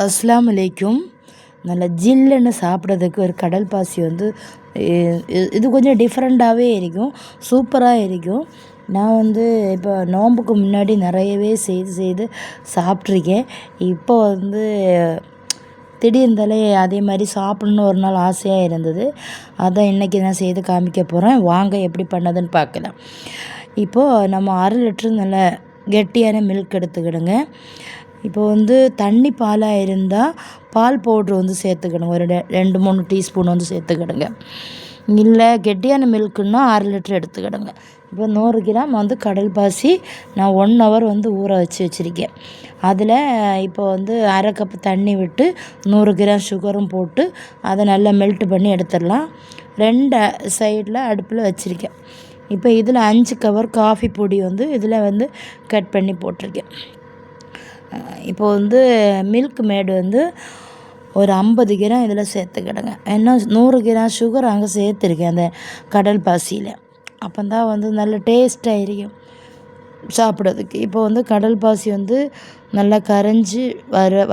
அஸ்ஸலாமு அலைக்கும். நல்ல ஜில்லுன்னு சாப்பிட்றதுக்கு ஒரு கடல் பாசி வந்து இது கொஞ்சம் டிஃப்ரெண்ட்டாகவே இருக்கும், சூப்பராக இருக்கும். நான் வந்து இப்போ நோன்புக்கு முன்னாடி நிறையவே செய்து சாப்பிட்ருக்கேன். இப்போ வந்து திடீர்னு அதே மாதிரி சாப்பிட்ணுன்னு ஒரு நாள் ஆசையாக இருந்தது. அதான் இன்றைக்கி நான் செய்து காமிக்க போகிறேன். வாங்க எப்படி பண்ணதுன்னு பார்க்கலாம். இப்போது நம்ம 1/2 லிட்டரு நல்ல கெட்டியான மில்க் எடுத்துக்கிடுங்க. இப்போ வந்து தண்ணி பாலாக இருந்தால் பால் பவுட்ரு வந்து சேர்த்துக்கிடுங்க. ஒரு 2-3 டீஸ்பூன் வந்து சேர்த்துக்கிடுங்க. இல்லை கெட்டியான மில்க்குன்னா 1/2 லிட்டர் எடுத்துக்கிடுங்க. இப்போ 100 கிராம் வந்து கடல் பாசி நான் 1 ஹவர் வந்து ஊற வச்சுருக்கேன். அதில் இப்போ வந்து 1/2 கப்பு தண்ணி விட்டு 100 கிராம் சுகரும் போட்டு அதை நல்லா மெல்ட் பண்ணி எடுத்துடலாம். 2 சைடில் அடுப்பில் வச்சுருக்கேன். இப்போ இதில் 5 கவர் காஃபி பொடி வந்து இதில் வந்து கட் பண்ணி போட்டிருக்கேன். இப்போ வந்து மில்க் மேடு வந்து ஒரு 50 கிராம் இதில் சேர்த்துக்கிடுங்க. ஏன்னா 100 கிராம் சுகர் அங்கே சேர்த்துருக்கேன் அந்த கடல் பாசியில். அப்போ தான் வந்து நல்ல டேஸ்ட்டாக இருக்கும் சாப்பிட்றதுக்கு. இப்போ வந்து கடல் பாசி வந்து நல்லா கரைஞ்சி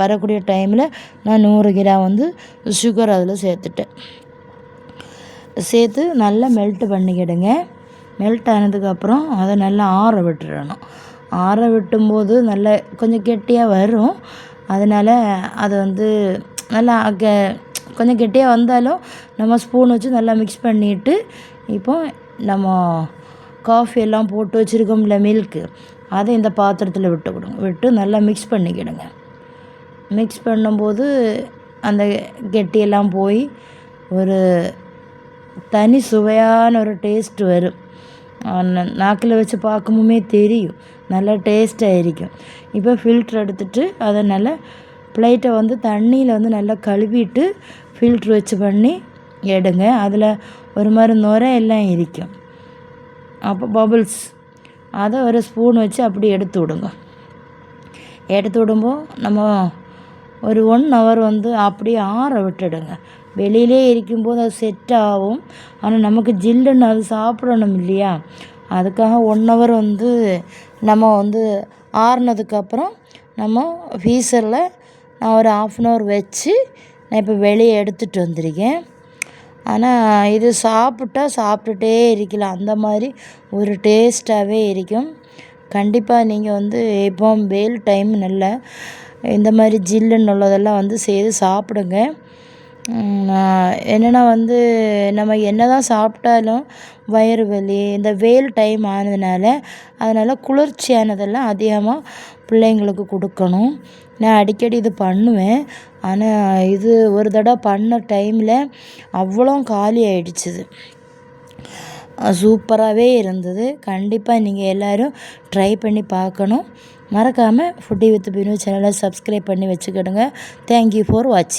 வரக்கூடிய டைமில் நான் 100 கிராம் வந்து சுகர் அதில் சேர்த்து நல்லா மெல்ட் பண்ணிக்கிடுங்க. மெல்ட் ஆனதுக்கப்புறம் அதை நல்லா ஆற விட்டுறணும். ஆற விட்டும்போது நல்லா கொஞ்சம் கெட்டியாக வரும். அதனால் அதை வந்து நல்லா கொஞ்சம் கெட்டியாக வந்தாலும் நம்ம ஸ்பூன் வச்சு நல்லா மிக்ஸ் பண்ணிவிட்டு இப்போ நம்ம காஃபி எல்லாம் போட்டு வச்சுருக்கோம்ல மில்க்கு, அதை இந்த பாத்திரத்தில் விட்டு நல்லா மிக்ஸ் பண்ணிக்கிடுங்க. மிக்ஸ் பண்ணும்போது அந்த கெட்டியெல்லாம் போய் ஒரு தனி சுவையான ஒரு டேஸ்ட் வரும். நாக்கில் வச்சு பார்க்கும்போதே தெரியும், நல்லா டேஸ்ட்டாக இருக்கும். இப்போ ஃபில்ட்ரு எடுத்துகிட்டு அதை நல்லா பிளேட்டை வந்து தண்ணியில் வந்து நல்லா கழுவிட்டு ஃபில்ட்ரு வச்சு பண்ணி எடுங்க. அதில் ஒரு மாதிரி நுரை எல்லாம் இருக்கும், அப்போ பபுள்ஸ், அதை ஒரு ஸ்பூன் வச்சு அப்படி எடுத்து விடும்போது நம்ம ஒரு 1 ஹவர் வந்து அப்படியே ஆற விட்டுடுங்க. வெளியிலே இருக்கும்போது அது செட் ஆகும். ஆனால் நமக்கு ஜில்லுன்னு அது சாப்பிடணும் இல்லையா, அதுக்காக 1 ஹவர் வந்து நம்ம வந்து ஆறுனதுக்கப்புறம் நம்ம ஃப்ரீசரில் நான் ஒரு 1/2 ஹவர் வச்சு நான் இப்போ வெளியே எடுத்துகிட்டு வந்திருக்கேன். ஆனால் இது சாப்பிட்டுட்டே இருக்கலாம், அந்த மாதிரி ஒரு டேஸ்ட்டாகவே இருக்கும். கண்டிப்பாக நீங்கள் வந்து இப்போ வெயில் டைம் நல்லா இந்த மாதிரி ஜில்லுன்னு உள்ளதெல்லாம் வந்து செய்து சாப்பிடுங்க. என்னென்னா வந்து நம்ம என்ன தான் சாப்பிட்டாலும் வயிறு வலி, இந்த வெயில் டைம் அதனால் குளிர்ச்சியானதெல்லாம் அதிகமாக பிள்ளைங்களுக்கு கொடுக்கணும். நான் அடிக்கடி இது பண்ணுவேன். ஆனால் இது ஒரு தடவை பண்ண டைமில் அவ்வளோ காலி ஆகிடுச்சிது. சூப்பராகவே இருந்தது. கண்டிப்பாக நீங்கள் எல்லோரும் ட்ரை பண்ணி பார்க்கணும். மறக்காமல் ஃபுட்டி வித் பினு சேனலை சப்ஸ்கிரைப் பண்ணி வச்சுக்கிடுங்க. தேங்க்யூ ஃபார் வாட்சிங்.